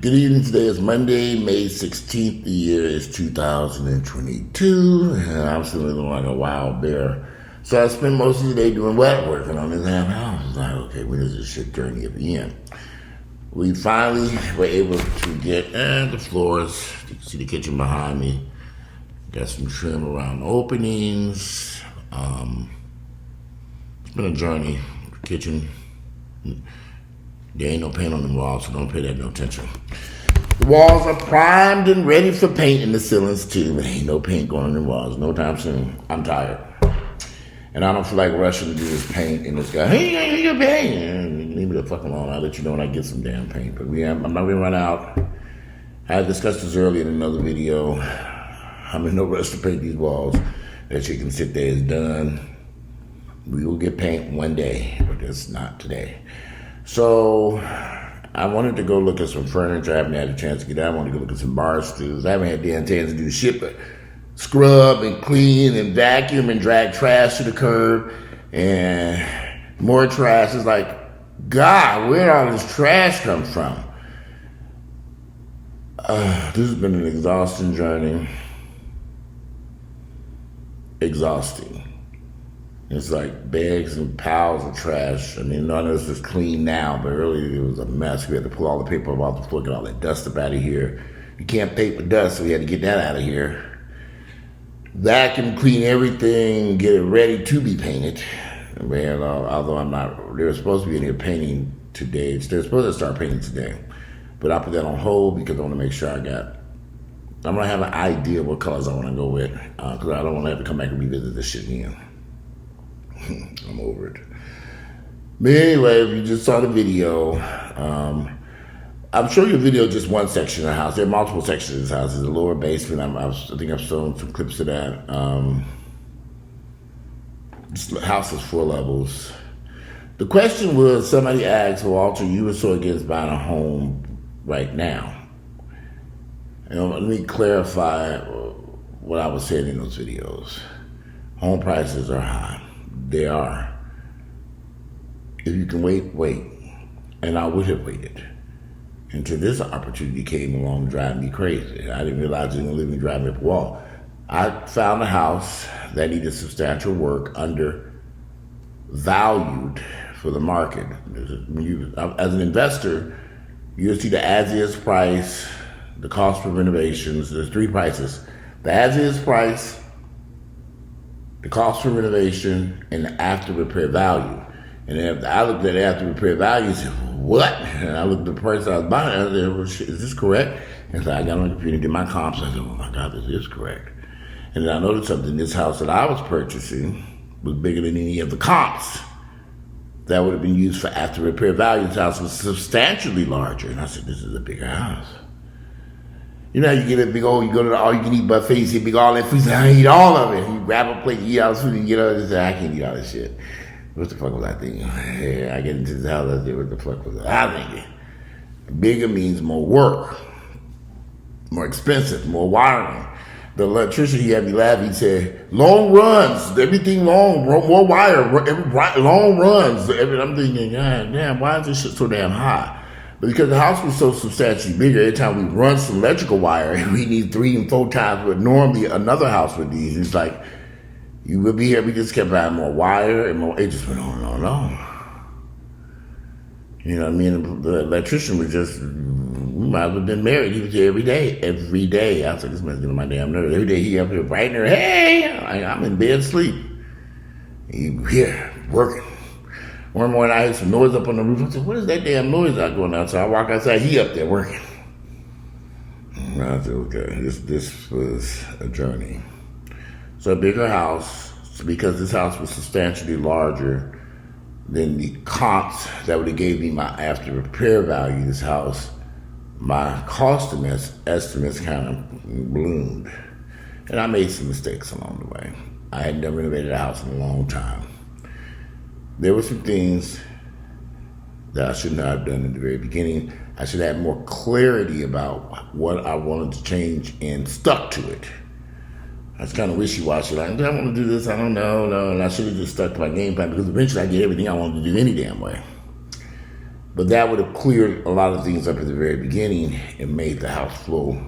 Good evening. Today is Monday, May 16th. The year is 2022. And I'm still living like a wild bear. So I spent most of the day doing what? Working on this damn house. I was like, okay, when does this shit turn at the end? We finally were able to get the floors. You can see the kitchen behind me. Got some trim around the openings. It's been a journey. Kitchen. There ain't no paint on the walls, so don't pay that no attention. The walls are primed and ready for paint in the ceilings too, but ain't no paint going on the walls no time soon. I'm tired. And I don't feel like rushing to do this paint and this guy, hey, you paint. Leave me the fuck alone. I'll let you know when I get some damn paint. But I'm not gonna run out. I discussed this earlier in another video. I'm in no rush to paint these walls. That shit can sit there is done. We will get paint one day, but it's not today. So I wanted to go look at some furniture. I haven't had a chance to get out. I wanted to go look at some bar stools. I haven't had damn chance to do shit but scrub and clean and vacuum and drag trash to the curb and more trash. It's like, God, where did all this trash come from? This has been an exhausting journey. Exhausting. It's like bags and piles of trash. I mean, none of this is clean now, but earlier it was a mess. We had to pull all the paper off the floor, get all that dust up out of here. You can't paint with dust, so we had to get that out of here. Vacuum, clean everything, get it ready to be painted. Man, although I'm not, they were supposed to be in here painting today. They're supposed to start painting today. But I put that on hold because I want to make sure I'm going to have an idea what colors I want to go with. Because I don't want to have to come back and revisit this shit again. I'm over it. But anyway, if you just saw the video, I'm showing you a video of just one section of the house. There are multiple sections of this house. There's a lower basement. I think I've shown some clips of that. This house is 4 levels. The question was, somebody asked, Walter, you were so against buying a home right now. Let me clarify what I was saying in those videos. Home prices are high. They are. If you can wait, wait. And I would have waited until this opportunity came along, driving me crazy. I didn't realize it was going to leave me driving up a wall. I found a house that needed substantial work, undervalued for the market. As an investor, you'll see the as-is price, the cost for renovations. There's 3 prices: the as-is price, the cost for renovation, and the after-repair value. And if I looked at the after-repair value and said, what? And I looked at the price I was buying, I said, well, is this correct? And so I got on the computer and did my comps. I said, oh my God, this is correct. And then I noticed something. This house that I was purchasing was bigger than any of the comps that would have been used for after-repair value. This house was substantially larger. And I said, this is a bigger house. You know how you get a big old, you go to the all-you-can-eat buffet, you see big all that food, you say, I eat all of it. You grab a plate, you eat all the food, and you get all this, I can't eat all this shit. What the fuck was I thinking? I get into this house, I said, what the fuck was I thinking? Bigger means more work, more expensive, more wiring. The electrician, he had me laugh. He said, long runs, everything long, more wire, long runs. I'm thinking, God damn, why is this shit so damn high? But because the house was so substantially bigger, every time we run some electrical wire, we need 3 and 4 times what normally another house would need. It's like, you would be here, we just kept buying more wire and more, it just went on and on and on. You know what I mean? The electrician was just, we might have been married. He was here every day. I was like, this man's getting on my damn nerves. Every day he up here bright and early. Hey, I'm in bed asleep. He here working. One morning I heard some noise up on the roof. I said, what is that damn noise out going on? So I walk outside, he up there working. And I said, okay, this was a journey. So a bigger house, because this house was substantially larger than the comps that would have gave me my after repair value, this house, my cost estimates kind of ballooned. And I made some mistakes along the way. I had never renovated a house in a long time. There were some things that I should not have done in the very beginning. I should have had more clarity about what I wanted to change and stuck to it. I was kind of wishy-washy, like, do I want to do this? I don't know, no. And I should have just stuck to my game plan because eventually I get everything I wanted to do any damn way. But that would have cleared a lot of things up at the very beginning and made the house flow,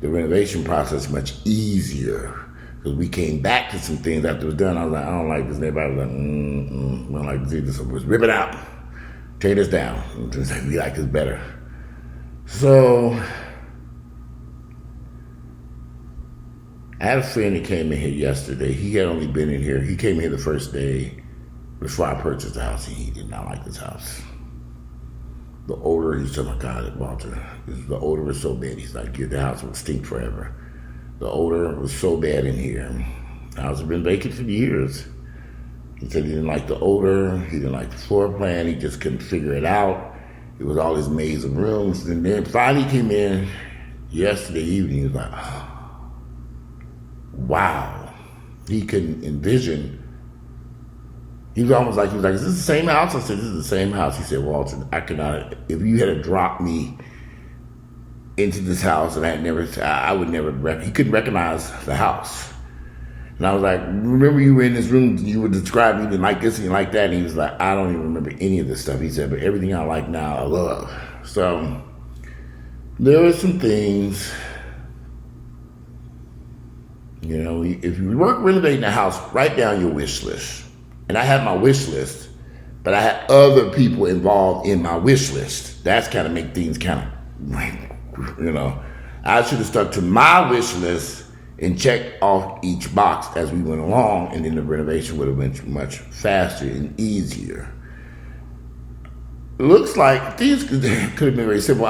the renovation process, much easier. Because we came back to some things after it was done. I was like, I don't like this. And everybody was like, I don't like this. So let's rip it out. Tear this down. And just like, we like this better. So I had a friend that came in here yesterday. He had only been in here. He came in here the first day before I purchased the house, and he did not like this house. The odor, he's talking about, God, Walter, the odor was so bad. He's like, the house would stink forever. The odor was so bad in here. The house had been vacant for years. He said he didn't like the odor. He didn't like the floor plan. He just couldn't figure it out. It was all this maze of rooms. And then finally came in yesterday evening. He was like, oh, wow. He couldn't envision. He was almost like, is this the same house? I said, this is the same house. He said, Walter, I could not, if you had dropped me into this house and I would never, he couldn't recognize the house. And I was like, remember you were in this room, you would describe me like this and like that. And he was like, I don't even remember any of this stuff. He said, but everything I like now, I love. So There are some things, if you work renovating a house, write down your wish list. And I had my wish list, but I had other people involved in my wish list. That's kind of make things kind of, I should have stuck to my wish list and checked off each box as we went along, and then the renovation would have been much faster and easier. It looks like things could have been very simple.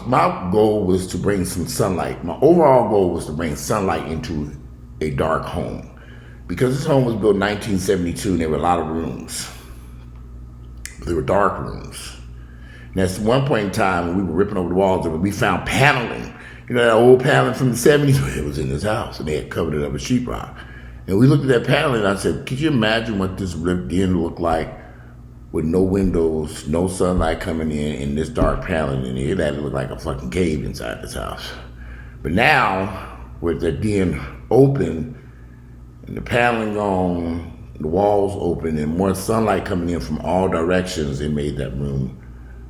My goal was to bring some sunlight. My overall goal was to bring sunlight into a dark home, because this home was built in 1972 and there were a lot of rooms. There were dark rooms. And at one point in time, when we were ripping over the walls, we found paneling. That old paneling from the 70s, it was in this house, and they had covered it up with sheetrock. And we looked at that paneling, and I said, could you imagine what this ripped in looked like with no windows, no sunlight coming in this dark paneling in here? It had to look like a fucking cave inside this house. But now, with the den open, and the paneling on, the walls open, and more sunlight coming in from all directions, it made that room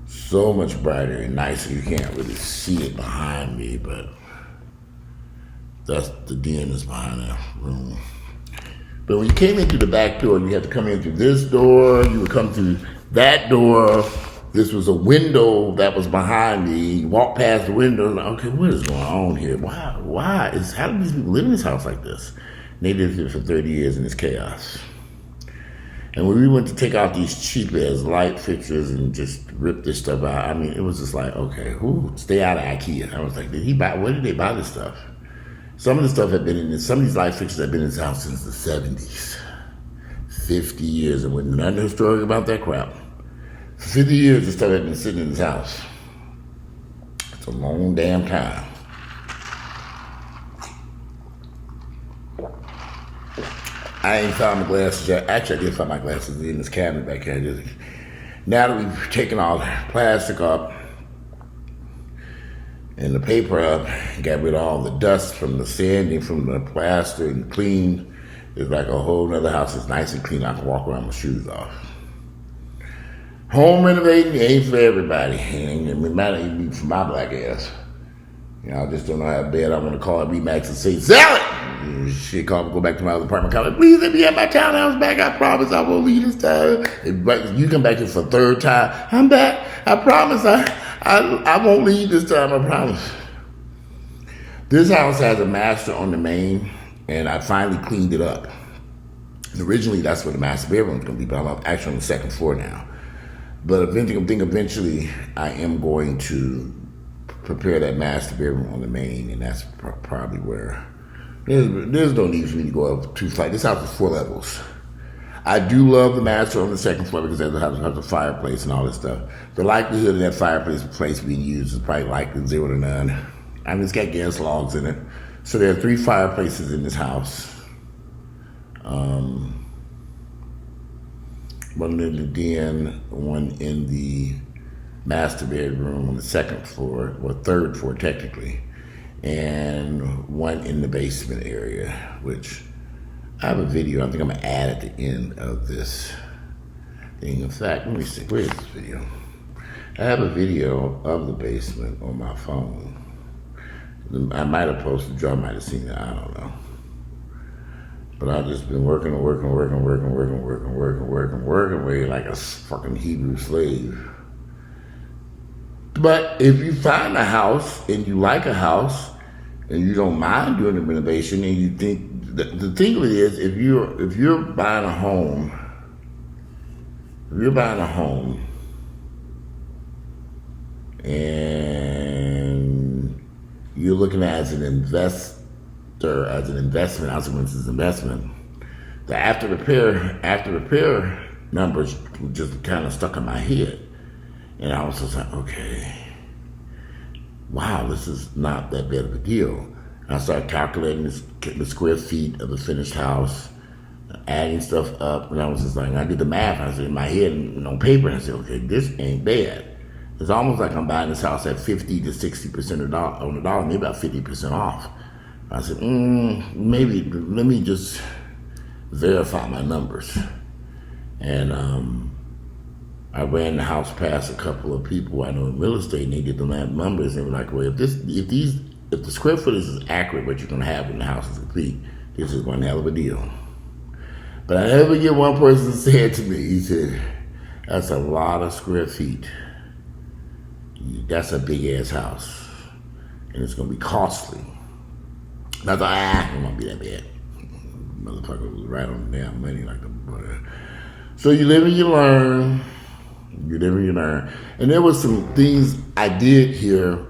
so much brighter and nicer. You can't really see it behind me, but that's the den is behind that room. But when you came in through the back door, you had to come in through this door. You would come through that door. This was a window that was behind me. You walk past the window. Like, okay, what is going on here? Why? How do these people live in this house like this? And they lived here for 30 years in this chaos. And when we went to take out these cheap ass light fixtures and just rip this stuff out, it was just like, okay, stay out of IKEA. I was like, where did they buy this stuff? Some of the stuff had been in this, some of these light fixtures had been in this house since the 70s. 50 years, and wasn't nothing historic about that crap. For 50 years, this stuff had been sitting in this house. It's a long damn time. I ain't found my glasses yet. Actually, I did find my glasses in this cabinet back here. Now that we've taken all the plastic up and the paper up, got rid of all the dust from the sanding, from the plaster, and clean, it's like a whole nother house. It's nice and clean. I can walk around with my shoes off. Home renovating ain't for everybody. It might not even be for my black ass. I just don't know how bad I want to call it Remax and say, sell it! Shit, go back to my other apartment. Call it, please let me have my townhouse back. I promise I won't leave this time. You come back here for the third time. I'm back. I promise I won't leave this time. I promise. This house has a master on the main, and I finally cleaned it up. And originally, that's where the master bedroom was going to be, but I'm actually on the second floor now. But eventually, I am going to prepare that master bedroom on the main, and that's probably where there's no need for me to go up 2 flights. This house is 4 levels. I do love the master on the second floor because it has a fireplace and all this stuff. The likelihood of that fireplace being used is probably likely 0 to none. It's got gas logs in it. So there are 3 fireplaces in this house. One in the den, one in the master bedroom on the second floor, or third floor technically, and one in the basement area, which I have a video I think I'm going to add at the end of this thing. In fact, let me see, where's this video? I have a video of the basement on my phone. I might have posted, John might have seen it, I don't know. But I've just been working away like a fucking Hebrew slave. But if you find a house and you like a house and you don't mind doing the renovation, and you think the thing of it is, if you're buying a home, and you're looking at it as an investor, as an investment, the after repair numbers just kind of stuck in my head. And I was just like, okay, wow, this is not that bad of a deal. And I started calculating the square feet of the finished house, adding stuff up, and I was just like, I did the math, I said in my head and on paper, and I said, okay, this ain't bad. It's almost like I'm buying this house at 50 to 60% on the dollar, maybe about 50% off. I said, maybe, let me just verify my numbers. And I ran the house past a couple of people I know in real estate, and they did the land numbers, and they were like, "Well, if the square footage is accurate, what you're going to have when the house is complete, this is one hell of a deal." But I never get one person said to me, he said, "That's a lot of square feet. That's a big ass house, and it's going to be costly." And I thought, it won't be that bad. Motherfucker was right on the damn money like the butter. So you live and you learn. You live and you learn. And there was some things I did here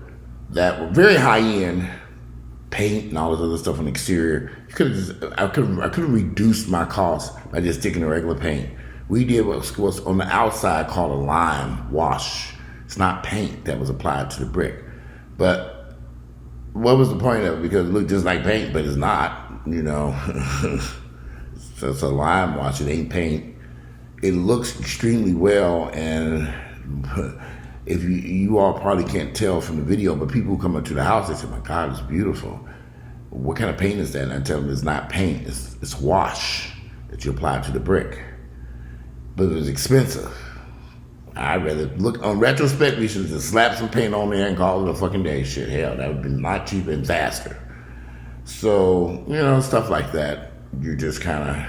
that were very high end, paint and all this other stuff on the exterior. I could have reduced my costs by just sticking to regular paint. We did what's on the outside called a lime wash. It's not paint that was applied to the brick. But what was the point of it? Because it looked just like paint, but it's not, So it's a lime wash, it ain't paint. It looks extremely well, and if you all probably can't tell from the video, but people who come up to the house, they say, "My God, it's beautiful. What kind of paint is that?" And I tell them it's not paint, it's wash that you apply to the brick. But it was expensive. I'd rather look on retrospect, we should just slap some paint on there and call it a fucking day. Shit, hell, that would have been a lot cheaper and faster. So, stuff like that. You just kind of,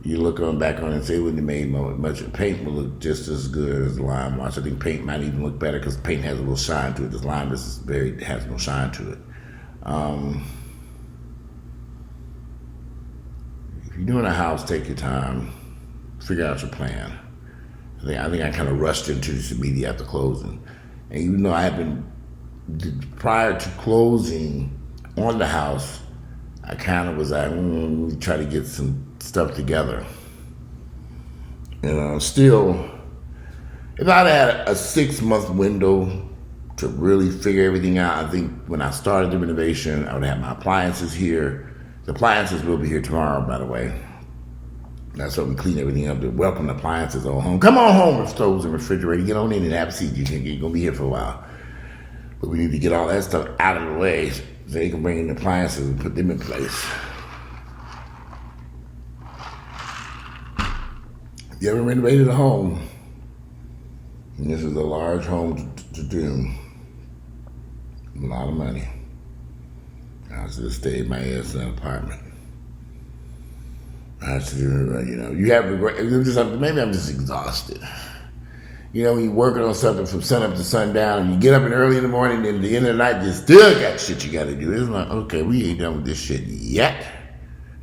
you look on back on it and say, it wouldn't have made much. Paint would look just as good as the lime wash. I think paint might even look better because paint has a little shine to it. This lime has no shine to it. If you're doing a house, take your time, figure out your plan. I think I kind of rushed into this immediately after closing. And even though I had been, prior to closing on the house, I kind of was like, let me try to get some stuff together. Still, if I'd had a 6-month window to really figure everything out, I think when I started the renovation, I would have my appliances here. The appliances will be here tomorrow, by the way. That's why we clean everything up. The welcome appliances on home. Come on home with stoves and refrigerator. Get on in and have a seat. You're going to be here for a while. But we need to get all that stuff out of the way so they can bring in the appliances and put them in place. If you ever renovated a home, and this is a large home to do, a lot of money. I should have stayed my ass in an apartment. I should, you have regret. Maybe I'm just exhausted. When you're working on something from sun up to sundown, and you get up early in the morning, and at the end of the night, you still got shit you got to do. It's like, okay, we ain't done with this shit yet.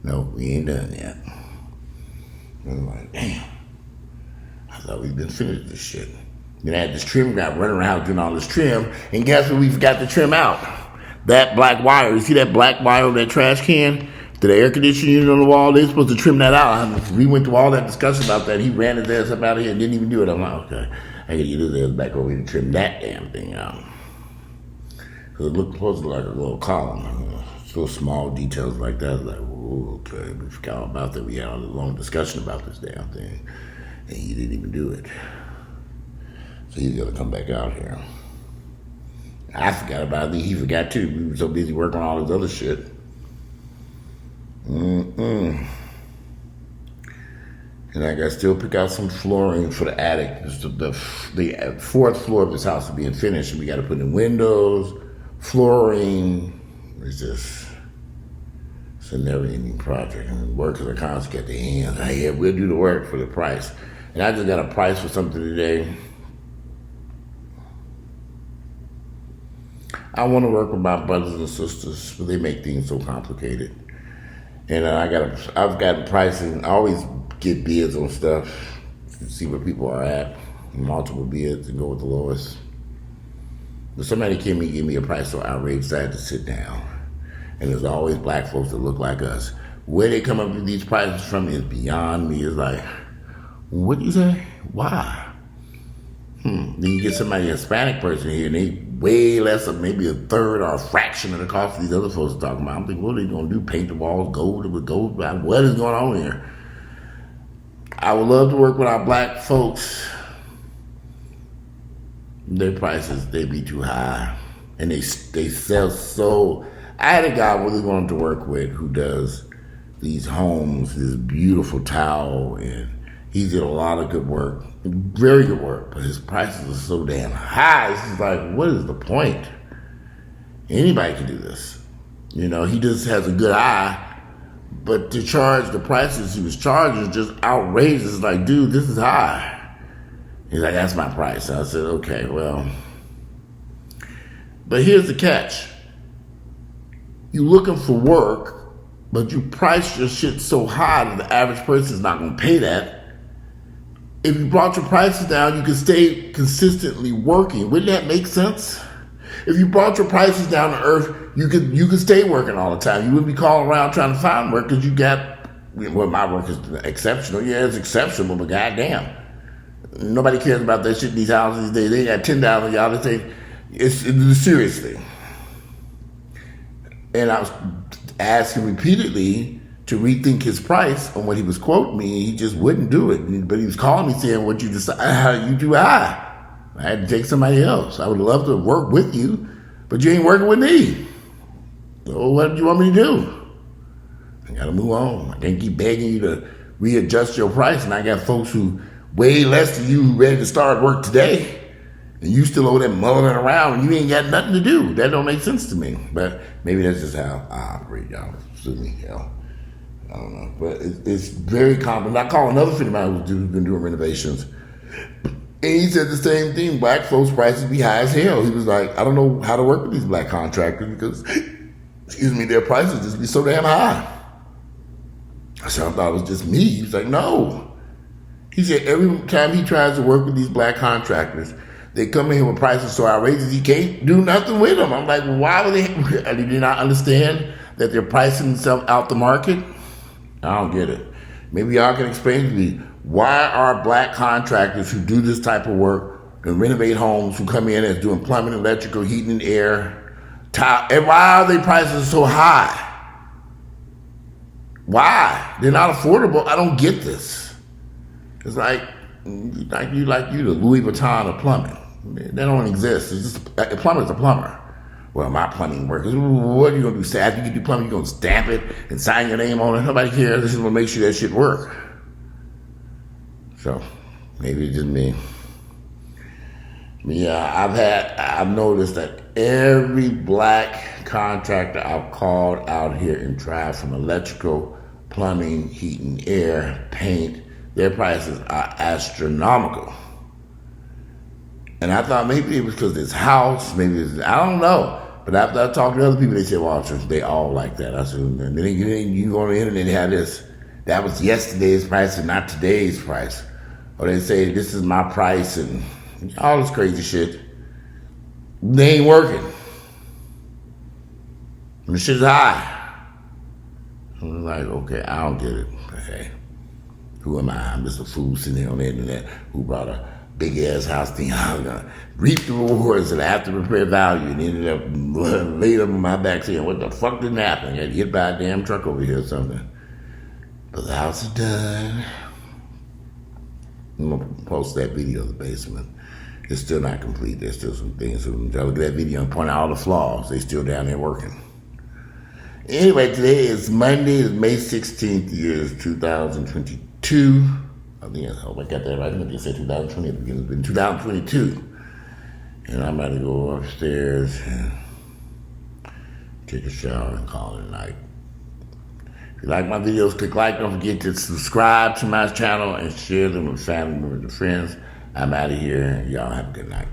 No, we ain't done yet. I'm like, damn. I thought we'd been finished with this shit. Then I had this trim guy running around doing all this trim, and guess what we forgot to trim out? That black wire. You see that black wire on that trash can? To the air conditioning unit on the wall, they're supposed to trim that out. We went through all that discussion about that. He ran his ass up out of here and didn't even do it. I'm like, okay, I gotta get his ass back over here to trim that damn thing out. Because it looked supposed to look like a little column. So small details like that. I was like, whoa, okay, we forgot all about that. We had a long discussion about this damn thing. And he didn't even do it. So he's gonna come back out here. I forgot about it. He forgot too. We were so busy working on all this other shit. And I got to still pick out some flooring for the attic. The fourth floor of this house is being finished, and we got to put in windows, flooring. It's a never-ending project, and work is a constant at the end. Yeah, we'll do the work for the price. And I just got a price for something today. I want to work with my brothers and sisters, but they make things so complicated. And I've gotten pricing. I always get bids on stuff to see where people are at, multiple bids, and go with the lowest. But somebody came and gave me a price so outrageous I had to sit down. And there's always black folks that look like us. Where they come up with these prices from is beyond me. It's like, what do you say? Why? Then you get somebody, a Hispanic person here, and they way less, of maybe a third or a fraction of the cost of these other folks are talking about. I'm thinking, what are they going to do? Paint the walls gold with gold? What is going on here? I would love to work with our black folks. Their prices, they be too high. And they sell so... I had a guy I really wanted to work with who does these homes, this beautiful towel, and He did a lot of good work, very good work, but his prices are so damn high. It's just like, what is the point? Anybody can do this. You know, he just has a good eye, but to charge the prices he was charging is just outrageous. It's like, dude, this is high. He's like, that's my price. I said, okay, well. But here's the catch. You're looking for work, but you price your shit so high that the average person is not going to pay that. If you brought your prices down, you could stay consistently working. Wouldn't that make sense? If you brought your prices down to earth, you could stay working all the time. You wouldn't be calling around trying to find work because you got, well, my work is exceptional. Yeah, it's exceptional, but goddamn. Nobody cares about that shit in these houses these days. They got 10,000 y'all. They say, it's seriously. And I was asking repeatedly to rethink his price on what he was quoting me. He just wouldn't do it. But he was calling me saying, what you decide, how you do high. I had to take somebody else. I would love to work with you, but you ain't working with me. So what do you want me to do? I got to move on. I can't keep begging you to readjust your price. And I got folks who way less than you ready to start work today. And you still over there mulling around and you ain't got nothing to do. That don't make sense to me. But maybe that's just how I operate, y'all. Excuse me, y'all. I don't know. But it's very common. I call another friend of mine who's been doing renovations. And he said the same thing. Black folks' prices be high as hell. He was like, I don't know how to work with these black contractors because, excuse me, their prices just be so damn high. I said, I thought it was just me. He was like, no. He said every time he tries to work with these black contractors, they come in here with prices so outrageous he can't do nothing with them. I'm like, why would they? Did they not understand that they're pricing themselves out the market? I don't get it. Maybe y'all can explain to me, why are black contractors who do this type of work and renovate homes, who come in as doing plumbing, electrical, heating and air, tile, and why are they prices so high? Why? They're not affordable. I don't get this. It's like you the Louis Vuitton of plumbing. They don't exist. It's just, a plumber's a plumber. Well, my plumbing work. What are you going to do? After you do plumbing, you're going to stamp it and sign your name on it. Nobody cares. This is going to make sure that shit work. So, maybe it's just me. Yeah, I've noticed that every black contractor I've called out here and tried, from electrical, plumbing, heating, air, paint, their prices are astronomical. And I thought maybe it was because it's house, maybe it's, I don't know. But after I talked to other people, they said, well, they all like that. I said, and then you go on the internet and have this, that was yesterday's price and not today's price. Or they say, this is my price and all this crazy shit. They ain't working. And the shit's high. I'm like, okay, I don't get it. Hey, who am I? I'm just a fool sitting here on the internet who brought a big ass house thing. I'm gonna reap the rewards of the after repair value, and ended up laid up on my back saying, what the fuck didn't happen? I got hit by a damn truck over here or something. But the house is done. I'm gonna post that video of the basement. It's still not complete. There's still some things. So I look at that video and point out all the flaws. They still down there working. Anyway, today is Monday, it's May 16th, year is 2022. I hope I got that right. I think I said 2020 at the beginning. It's been 2022. And I'm about to go upstairs and take a shower and call it a night. If you like my videos, click like. Don't forget to subscribe to my channel and share them with family members and friends. I'm out of here. Y'all have a good night.